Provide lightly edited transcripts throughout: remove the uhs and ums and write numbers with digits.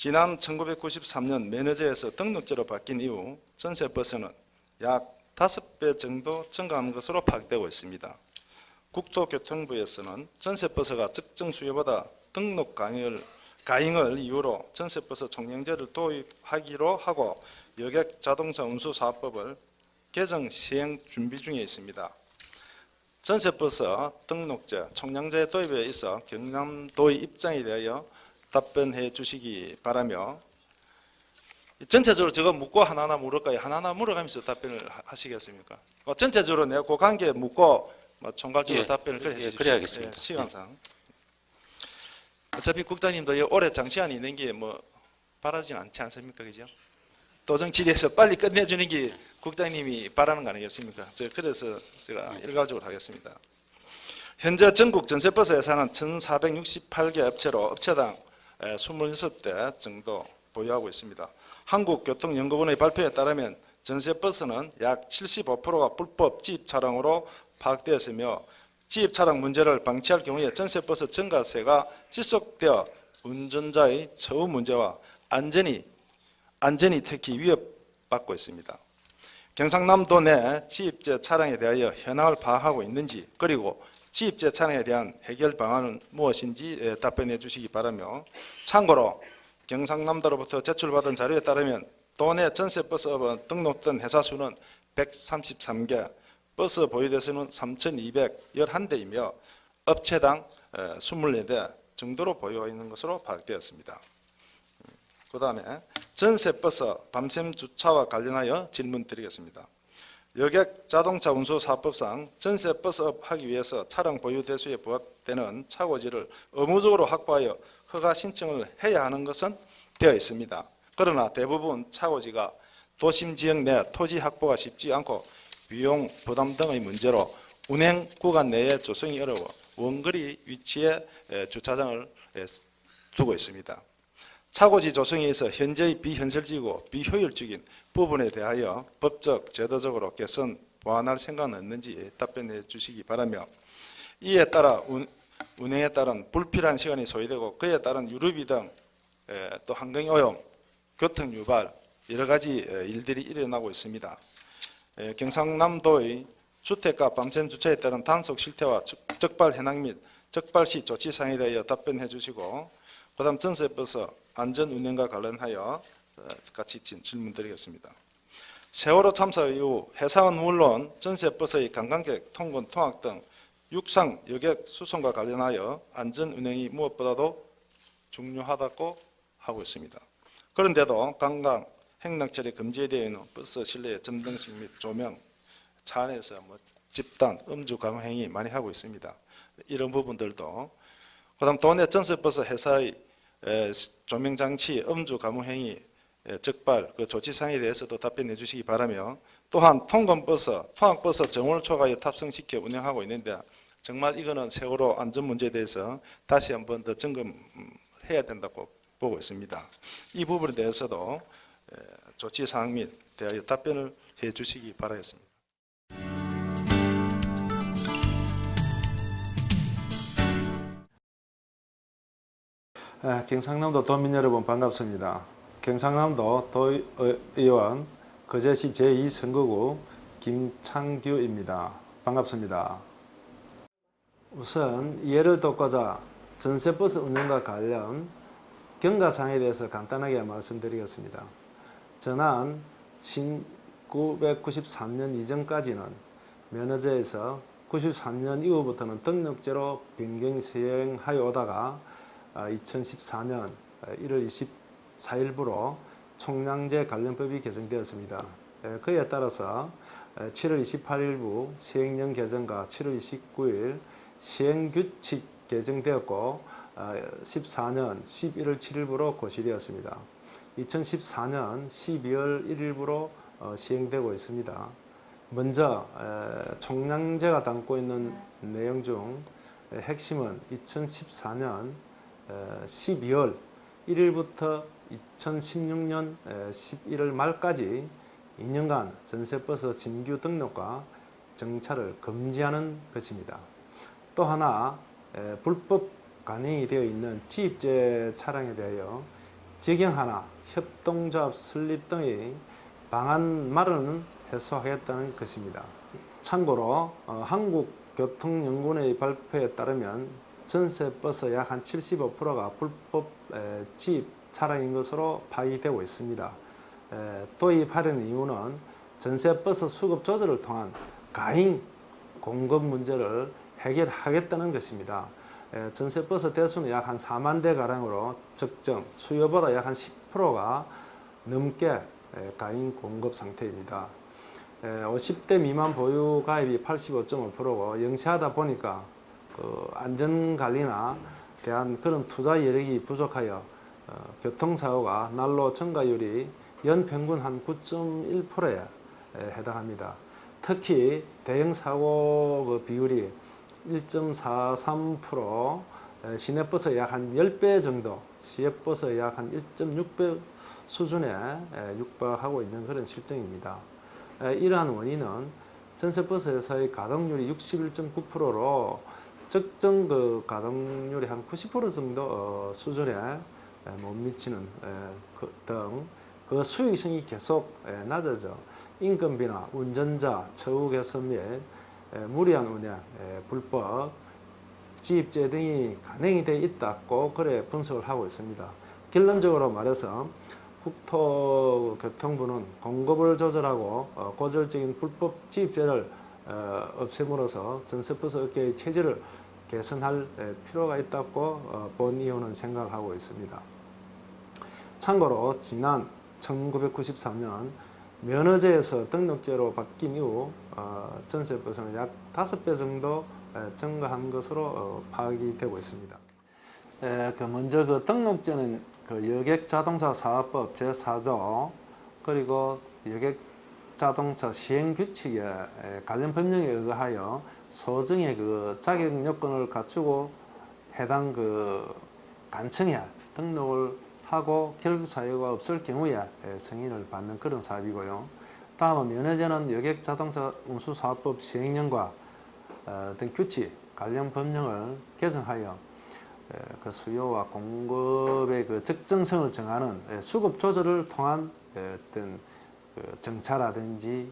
지난 1993년 면허제에서 등록제로 바뀐 이후 전세버스는 약 5배 정도 증가한 것으로 파악되고 있습니다. 국토교통부에서는 전세버스가 적정 수요보다 등록 가잉을 이유로 전세버스 총량제를 도입하기로 하고 여객 자동차 운수 사업법을 개정 시행 준비 중에 있습니다. 전세버스 등록제 총량제 도입에 있어 경남도의 입장에 대하여 답변해 주시기 바라며, 전체적으로 저거 묻고 하나하나 물을까요? 하나하나 물어가면서 답변을 하시겠습니까? 전체적으로 내가 그 관계 묻고 총괄적으로 답변을 해 주십시오. 그래야겠습니다. 시간상. 어차피 국장님도 올해 장시간이 있는 게 바라진 않지 않습니까? 그죠? 도정 질의에서 빨리 끝내주는 게 국장님이 바라는 거 아니겠습니까? 그래서 제가 일괄적으로 하겠습니다. 현재 전국 전세버스 회사는 1,468개 업체로 업체당 26대 정도 보유하고 있습니다. 한국교통연구원의 발표에 따르면 전세버스는 약 75%가 불법 지입 차량으로 파악되었으며, 지입 차량 문제를 방치할 경우에 전세버스 증가세가 지속되어 운전자의 처우 문제와 안전이 특히 위협받고 있습니다. 경상남도 내 지입제 차량에 대하여 현황을 파악하고 있는지, 그리고 지입제 차량에 대한 해결 방안은 무엇인지 답변해 주시기 바라며, 참고로 경상남도로부터 제출받은 자료에 따르면 도내 전세버스업은 등록된 회사 수는 133개, 버스 보유대수는 3,211대이며 업체당 24대 정도로 보유하고 있는 것으로 파악되었습니다. 그 다음에 전세버스 밤샘 주차와 관련하여 질문 드리겠습니다. 여객 자동차 운수 사업법상 전세버스업 하기 위해서 차량 보유 대수에 부합되는 차고지를 의무적으로 확보하여 허가 신청을 해야 하는 것은 되어 있습니다. 그러나 대부분 차고지가 도심 지역 내 토지 확보가 쉽지 않고 비용 부담 등의 문제로 운행 구간 내에 조성이 어려워 원거리 위치에 주차장을 두고 있습니다. 차고지 조성에 있어 현재의 비현실적이고 비효율적인 부분에 대하여 법적, 제도적으로 개선, 보완할 생각은 없는지 답변해 주시기 바라며, 이에 따라 운행에 따른 불필요한 시간이 소요되고 그에 따른 유류비 등 또 환경오염, 교통유발 여러 가지 일들이 일어나고 있습니다. 경상남도의 주택가 밤샘 주차에 따른 단속 실태와 적발 현황 및 적발 시 조치 사항에 대하여 답변해 주시고, 그 다음 전세버스 안전운행과 관련하여 같이 질문 드리겠습니다. 세월호 참사 이후 회사는 물론 전세버스의 관광객 통근 통학 등 육상 여객 수송과 관련하여 안전운행이 무엇보다도 중요하다고 하고 있습니다. 그런데도 관광, 행락철에 금지되어 있는 버스 실내의 전등식 및 조명, 차 안에서 집단, 음주 강요 행위 많이 하고 있습니다. 이런 부분들도, 그 다음 도내 전세버스 회사의 조명장치, 음주 가무 행위, 적발, 그 조치사항에 대해서도 답변해 주시기 바라며, 또한 통학버스 정오를 초과하여 탑승시켜 운행하고 있는데 정말 이거는 세월호 안전 문제에 대해서 다시 한 번 더 점검해야 된다고 보고 있습니다. 이 부분에 대해서도 조치사항 및 대하여 답변을 해 주시기 바라겠습니다. 경상남도 도민 여러분 반갑습니다. 경상남도 도의원 거제시 제2선거구 김창규입니다. 반갑습니다. 우선 이해를 돕고자 전세버스 운영과 관련 경과사항에 대해서 간단하게 말씀드리겠습니다. 지난 1993년 이전까지는 면허제에서 93년 이후부터는 등록제로 변경 시행하여 오다가 2014년 1월 24일부로 총량제 관련법이 개정되었습니다. 그에 따라서 7월 28일부 시행령 개정과 7월 29일 시행규칙 개정되었고 14년 11월 7일부로 고시되었습니다. 2014년 12월 1일부로 시행되고 있습니다. 먼저 총량제가 담고 있는 내용 중 핵심은 2014년 12월 1일부터 2016년 11월 말까지 2년간 전세버스 신규 등록과 정차를 금지하는 것입니다. 또 하나 불법 간행이 되어 있는 지입제 차량에 대하여 직영하나 협동조합 설립 등의 방안 마련을 해소하겠다는 것입니다. 참고로 한국교통연구원의 발표에 따르면 전세버스 약 한 75%가 불법 지입 차량인 것으로 파악되고 있습니다. 도입하려는 이유는 전세버스 수급 조절을 통한 가행 공급 문제를 해결하겠다는 것입니다. 전세버스 대수는 약 한 4만 대 가량으로 적정, 수요보다 약 한 10%가 넘게 가행 공급 상태입니다. 50대 미만 보유 가입이 85.5%고 영세하다 보니까 그 안전관리나 대한 그런 투자 여력이 부족하여 교통사고가 날로 증가율이 연평균 한 9.1%에 해당합니다. 특히 대형사고 그 비율이 1.43%, 시내버스 약 한 10배 정도, 시외버스 약 한 1.6배 수준에 육박하고 있는 그런 실정입니다. 이러한 원인은 전세버스에서의 가동률이 61.9%로 적정 그 가동률이 한 90% 정도 수준에 못 미치는 등 그 수익성이 계속 낮아져 인건비나 운전자, 처우 개선 및 무리한 운행, 불법 지입제 등이 간행이 되어 있다고 그래 분석을 하고 있습니다. 결론적으로 말해서 국토교통부는 공급을 조절하고 고질적인 불법 지입제를 없앰으로써 전세버스 업계의 체질을 개선할 필요가 있다고 본 이유는 생각하고 있습니다. 참고로 지난 1993년 면허제에서 등록제로 바뀐 이후 전세버스는 약 5배 정도 증가한 것으로 파악이 되고 있습니다. 먼저 그 등록제는 그 여객자동차 사업법 제4조 그리고 여객자동차 시행규칙에 관련 법령에 의하여 소정의 그 자격 요건을 갖추고 해당 그 간청에 등록을 하고 결국 사유가 없을 경우에 승인을 받는 그런 사업이고요. 다음은 면허제는 여객자동차 운수사업법 시행령과 등 규칙 관련 법령을 개정하여 그 수요와 공급의 그 적정성을 정하는 수급 조절을 통한 어떤 그 정차라든지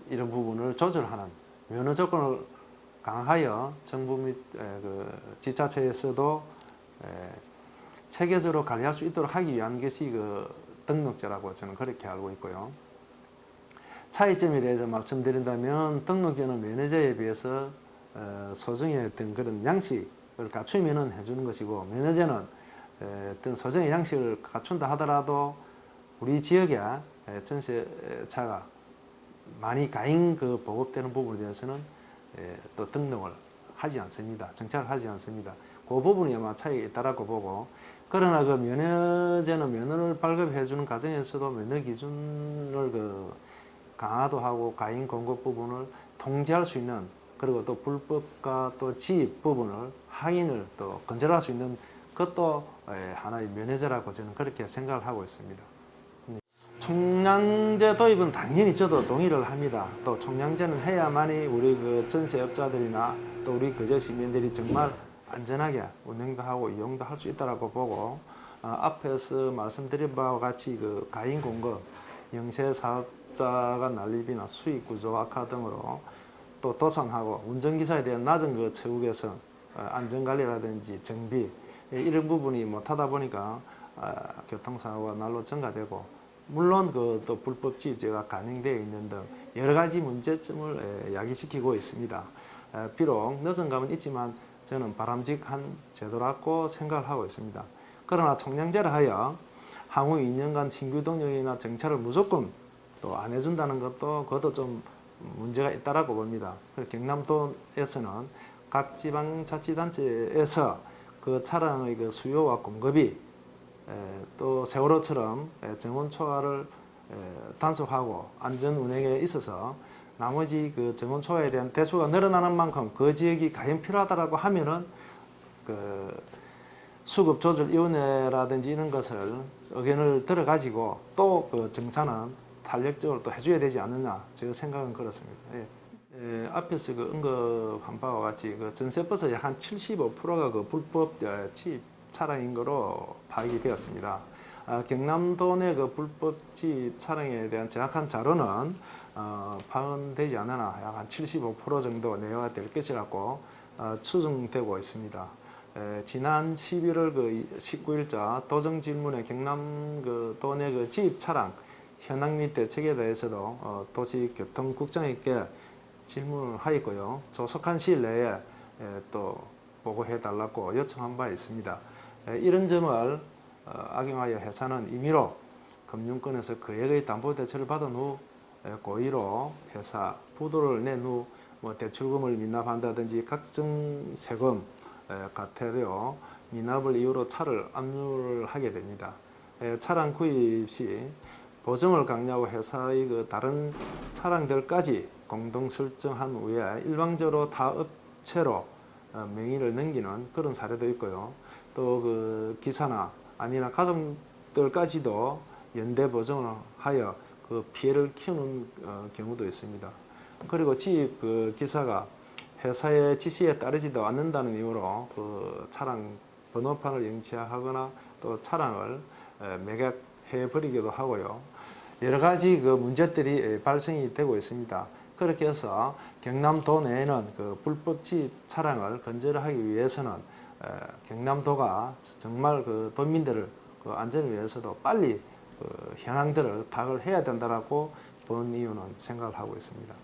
이런 부분을 조절하는 면허 조건을 강하여 정부 및 그 지자체에서도 체계적으로 관리할 수 있도록 하기 위한 것이 그 등록제라고 저는 그렇게 알고 있고요. 차이점에 대해서 말씀드린다면 등록제는 면허제에 비해서 소정의 어떤 그런 양식을 갖추면은 해주는 것이고 면허제는 어떤 소정의 양식을 갖춘다 하더라도 우리 지역에 전세차가 많이 가행 그 보급되는 부분에 대해서는 또 등록을 하지 않습니다. 정착을 하지 않습니다. 그 부분이 아마 차이가 있다라고 보고 그러나 그 면허제는 면허를 발급해 주는 과정에서도 면허 기준을 그 강화도 하고 가행 공급 부분을 통제할 수 있는 그리고 또 불법과 또 지입 부분을 항인을 또 건절할 수 있는 그것도 하나의 면허제라고 저는 그렇게 생각을 하고 있습니다. 총량제 도입은 당연히 저도 동의를 합니다. 또 총량제는 해야만이 우리 그 전세업자들이나 또 우리 거제 시민들이 정말 안전하게 운행도 하고 이용도 할 수 있다고 보고 앞에서 말씀드린 바와 같이 그 가행 공급, 영세 사업자가 난립이나 수익 구조 악화 등으로 또 도산하고 운전기사에 대한 낮은 그 처우 개선, 안전관리라든지 정비 이런 부분이 못하다 보니까 교통사고가 날로 증가되고 물론 그 또 불법 지입제가 간행되어 있는 등 여러 가지 문제점을 야기시키고 있습니다. 비록 늦은 감은 있지만 저는 바람직한 제도라고 생각을 하고 있습니다. 그러나 총량제를 하여 향후 2년간 신규 등록이나 정차를 무조건 또 안 해준다는 것도 그것도 좀 문제가 있다라고 봅니다. 경남도에서는 각 지방자치단체에서 그 차량의 그 수요와 공급이 또 세월호처럼 정원 초과를 단속하고 안전 운행에 있어서 나머지 그 정원 초과에 대한 대수가 늘어나는 만큼 그 지역이 가행 필요하다라고 하면은 그 수급 조절 위원회라든지 이런 것을 의견을 들어가지고 또 그 정차는 탄력적으로 또 해줘야 되지 않느냐 제 생각은 그렇습니다. 앞에서 그 언급한 바와 같이 그 전세버스 약 한 75%가 그 불법 지입 차량인 거로 파악이 되었습니다. 경남도 내 그 불법집 촬영에 대한 정확한 자료는 파악되지 않으나 약 한 75% 정도 내외가 될 것이라고 추정되고 있습니다. 지난 11월 그 19일자 도정 질문에 경남 그 도내 그 지입 차량 현황 및 대책에 대해서도 도시교통국장에게 질문을 하였고요. 조속한 시일 내에 또 보고해 달라고 요청한 바 있습니다. 이런 점을 악용하여 회사는 임의로 금융권에서 거액의 담보대출을 받은 후 고의로 회사 부도를 낸 후 뭐 대출금을 미납한다든지 각종 세금, 과태료, 미납을 이유로 차를 압류를 하게 됩니다. 차량 구입 시 보증을 강요하고 회사의 그 다른 차량들까지 공동 설정한 후에 일방적으로 타 업체로 명의를 넘기는 그런 사례도 있고요. 또 그 기사나 아니나 가족들까지도 연대 보증을 하여 그 피해를 키우는 경우도 있습니다. 그리고 지입 그 기사가 회사의 지시에 따르지도 않는다는 이유로 그 차량 번호판을 영치하거나 또 차량을 매각해 버리기도 하고요. 여러 가지 그 문제들이 발생이 되고 있습니다. 그렇게 해서 경남도 내에는 그 불법 지입 차량을 건절을 하기 위해서는 경남도가 정말 그 도민들을 그 안전을 위해서도 빨리 그 현황들을 파악을 해야 된다라고 본 이유는 생각을 하고 있습니다.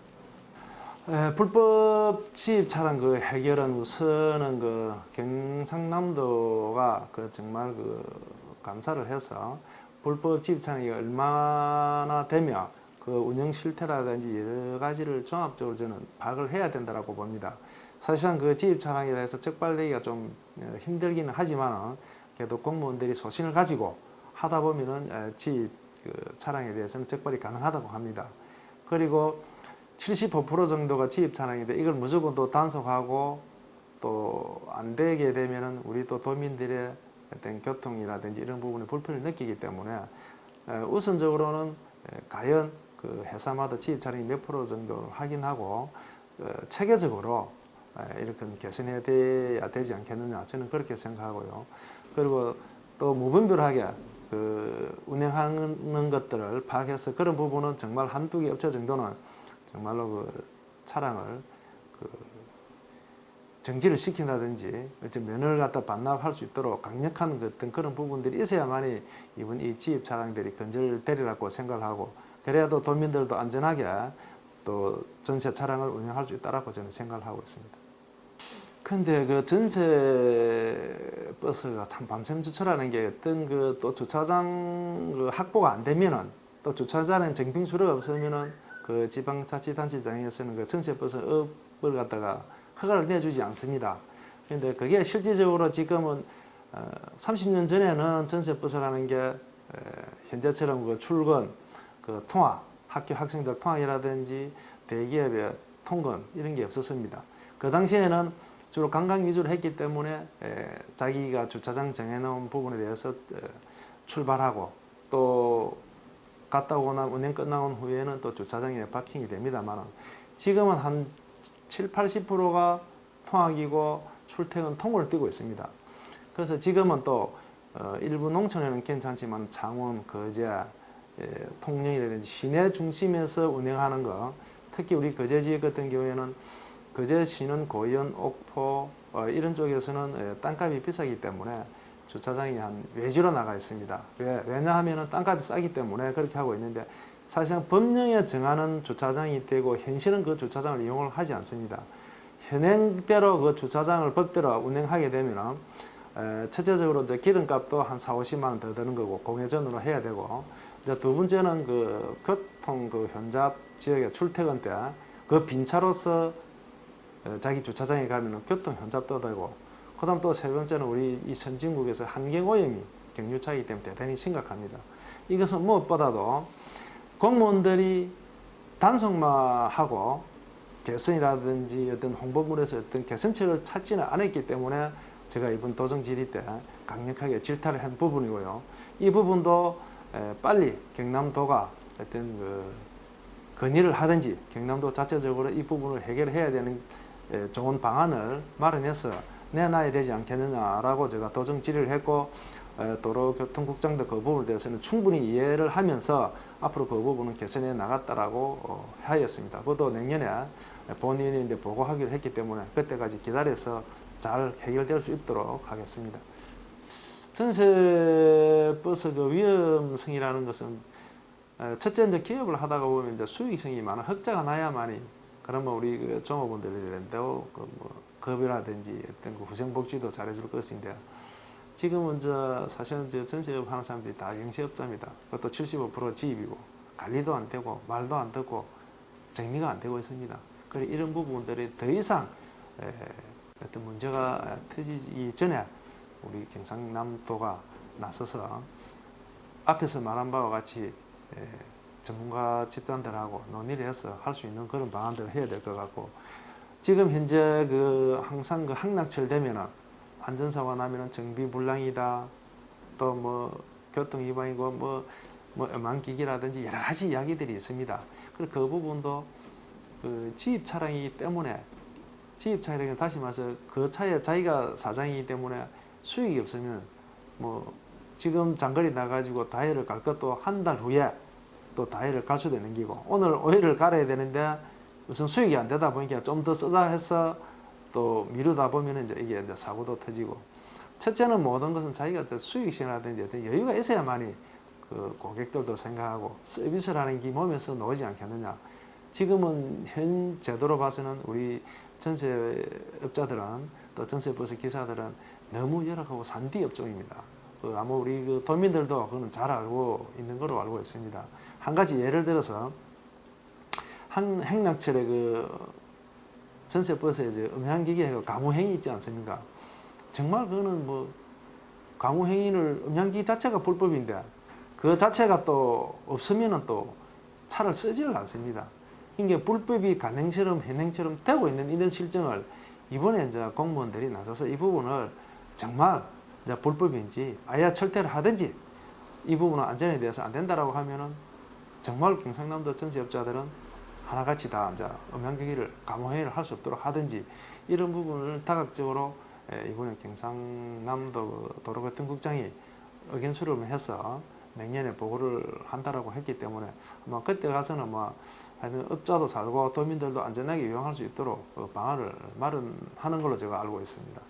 불법 지입 차량 그 해결은 우선은 그 경상남도가 그 정말 그 감사를 해서 불법 지입 차량이 얼마나 되며 그 운영 실태라든지 여러 가지를 종합적으로 저는 파악을 해야 된다고 봅니다. 사실상 그 지입 차량에 대해서 적발되기가 좀 힘들기는 하지만 그래도 공무원들이 소신을 가지고 하다 보면은 지입 그 차량에 대해서는 적발이 가능하다고 합니다. 그리고 75% 정도가 지입 차량인데 이걸 무조건 또 단속하고 또 안 되게 되면은 우리 또 도민들의 어떤 교통이라든지 이런 부분에 불편을 느끼기 때문에 우선적으로는 과연 그 회사마다 지입 차량이 몇 프로 정도 확인하고 체계적으로 이렇게 개선해야 돼야 되지 않겠느냐 저는 그렇게 생각하고요. 그리고 또 무분별하게 그 운행하는 것들을 파악해서 그런 부분은 정말 한두 개 업체 정도는 정말로 그 차량을 그 정지를 시킨다든지 면허를 갖다 반납할 수 있도록 강력한 어떤 그런 부분들이 있어야만이 이번 이 지입 차량들이 건절되리라고 생각을 하고 그래야 또 도민들도 안전하게 또 전세 차량을 운영할 수 있다라고 저는 생각을 하고 있습니다. 근데 그 전세 버스가 참 밤샘주차라는 게 어떤 그 또 주차장 그 확보가 안 되면은 또 주차장에 정빙수로가 없으면은 그 지방자치단체장에서는 그 전세버스 업을 갖다가 허가를 내주지 않습니다. 그런데 그게 실질적으로 지금은 30년 전에는 전세버스라는 게 현재처럼 그 출근, 그 통학, 학교 학생들 통학이라든지 대기업의 통근 이런 게 없었습니다. 그 당시에는 주로 관광 위주로 했기 때문에 자기가 주차장 정해놓은 부분에 대해서 출발하고 또 갔다 오고 나면 운행 끝나온 후에는 또 주차장에 파킹이 됩니다만 지금은 한 70~80%가 통학이고 출퇴근 통고를 띄고 있습니다. 그래서 지금은 또 일부 농촌에는 괜찮지만 창원, 거제, 통영이라든지 시내 중심에서 운행하는 거 특히 우리 거제 지역 같은 경우에는 거제시는 고현, 옥포 이런 쪽에서는 땅값이 비싸기 때문에 주차장이 한 외지로 나가 있습니다. 왜냐하면 땅값이 싸기 때문에 그렇게 하고 있는데 사실상 법령에 정하는 주차장이 되고 현실은 그 주차장을 이용을 하지 않습니다. 현행대로 그 주차장을 법대로 운행하게 되면 첫째적으로 이제 기름값도 한 40~50만 원 더 드는 거고 공회전으로 해야 되고 이제 두 번째는 그 교통 그 혼잡 지역의 출퇴근 때 그 빈차로서 자기 주차장에 가면 교통 혼잡도 되고 그다음 또 세 번째는 우리 이 선진국에서 환경오염이 경유차이기 때문에 대단히 심각합니다. 이것은 무엇보다도 공무원들이 단속만 하고 개선이라든지 어떤 홍보물에서 어떤 개선책을 찾지는 않았기 때문에 제가 이번 도정 질의 때 강력하게 질타를 한 부분이고요. 이 부분도 빨리 경남도가 어떤 그 건의를 하든지 경남도 자체적으로 이 부분을 해결해야 되는 좋은 방안을 마련해서 내놔야 되지 않겠느냐라고 제가 도정 질의를 했고 도로교통국장도 그 부분에 대해서는 충분히 이해를 하면서 앞으로 그 부분은 개선해 나갔다라고 하였습니다. 그것도 내년에 본인이 이제 보고하기로 했기 때문에 그때까지 기다려서 잘 해결될 수 있도록 하겠습니다. 전세버스 그 위험성이라는 것은 첫째 이제 기업을 하다가 보면 이제 수익성이 많아 흑자가 나야만이 그러면 우리 그 종업원들도 그뭐 급여라든지 어떤 그 후생복지도 잘해줄 것인데 지금은 사실은 전세업 하는 사람들이 다 영세업자입니다. 그것도 75% 지입이고 관리도 안 되고 말도 안 듣고 정리가 안 되고 있습니다. 그래서 이런 부분들이 더 이상 어떤 문제가 터지기 전에 우리 경상남도가 나서서 앞에서 말한 바와 같이 전문가 집단들하고 논의를 해서 할 수 있는 그런 방안들을 해야 될 것 같고 지금 현재 항상 한락철 되면은 안전사고 나면은 정비불량이다 또 뭐 교통위반이고 뭐 음란기기라든지 여러 가지 이야기들이 있습니다. 그래서 그 부분도 지입 차량이기 때문에 지입 차량은 다시 말해서 그 차에 자기가 사장이기 때문에 수익이 없으면 뭐 지금 장거리 나가지고 다이어를 갈 것도 한 달 후에 또 다이어를 갈 수도 있는 기고 오늘 오일을 갈아야 되는데 무슨 수익이 안 되다 보니까 좀 더 쓰자 해서 또 미루다 보면 이게 이제 사고도 터지고 첫째는 모든 것은 자기가 수익성이라든지 어떤 여유가 있어야만이 그 고객들도 생각하고 서비스라는 게 몸에서 나오지 않겠느냐. 지금은 현 제도로 봐서는 우리 전세업자들은 또 전세버스 기사들은 너무 열악하고 산디 업종입니다. 아마 우리 그 도민들도 그거는 잘 알고 있는 걸로 알고 있습니다. 한 가지 예를 들어서 한 행락철에 전세버스에 음향기기에 가무행위 있지 않습니까? 정말 그거는 뭐 가무행위를 음향기기 자체가 불법인데 그 자체가 또 없으면은 또 차를 쓰지를 않습니다. 이게 불법이 간행처럼 현행처럼 되고 있는 이런 실정을 이번에 이제 공무원들이 나서서 이 부분을 정말 이제 불법인지 아예 철퇴를 하든지 이 부분은 안전에 대해서 안 된다라고 하면은 정말 경상남도 전세업자들은 하나같이 다 이제 음향기기를 가무행위를 할 수 없도록 하든지 이런 부분을 다각적으로 이번에 경상남도 도로교통국장이 의견 수렴을 해서 내년에 보고를 한다라고 했기 때문에 아마 그때 가서는 뭐 하여튼 업자도 살고 도민들도 안전하게 이용할 수 있도록 방안을 마련하는 걸로 제가 알고 있습니다.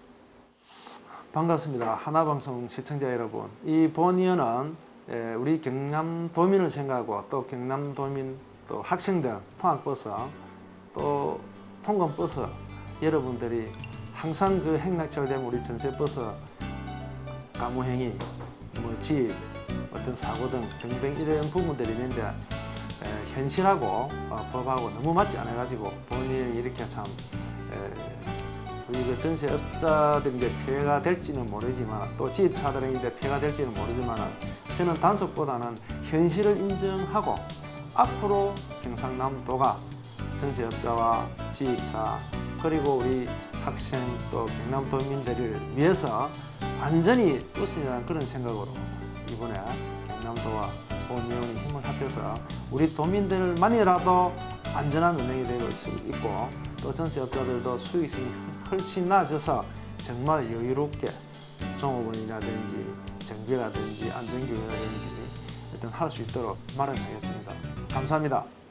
반갑습니다. 하나방송 시청자 여러분. 이 본의원은 우리 경남도민을 생각하고 또 경남도민 또 학생들 통학버스 또 통근버스 여러분들이 항상 그 행락철 되면 우리 전세버스 가무행위 뭐 지입 어떤 사고 등등 이런 부분들이 있는데 현실하고 법하고 너무 맞지 않아 가지고 본인이 이렇게 참 우리 그 전세업자들인데 피해가 될지는 모르지만 또 지입차들인데 피해가 될지는 모르지만 저는 단속보다는 현실을 인정하고 앞으로 경상남도가 전세업자와 지입차 그리고 우리 학생 또 경남도민들을 위해서 안전이 우선이라는 그런 생각으로 이번에 경남도와 본의원이 힘을 합해서 우리 도민들만이라도 안전한 운행이 될 수 있고 또 전세업자들도 수익성이 훨씬 나아져서 정말 여유롭게 종업원이라든지 정비라든지 안전교육이라든지 일단 할 수 있도록 마련하겠습니다. 감사합니다.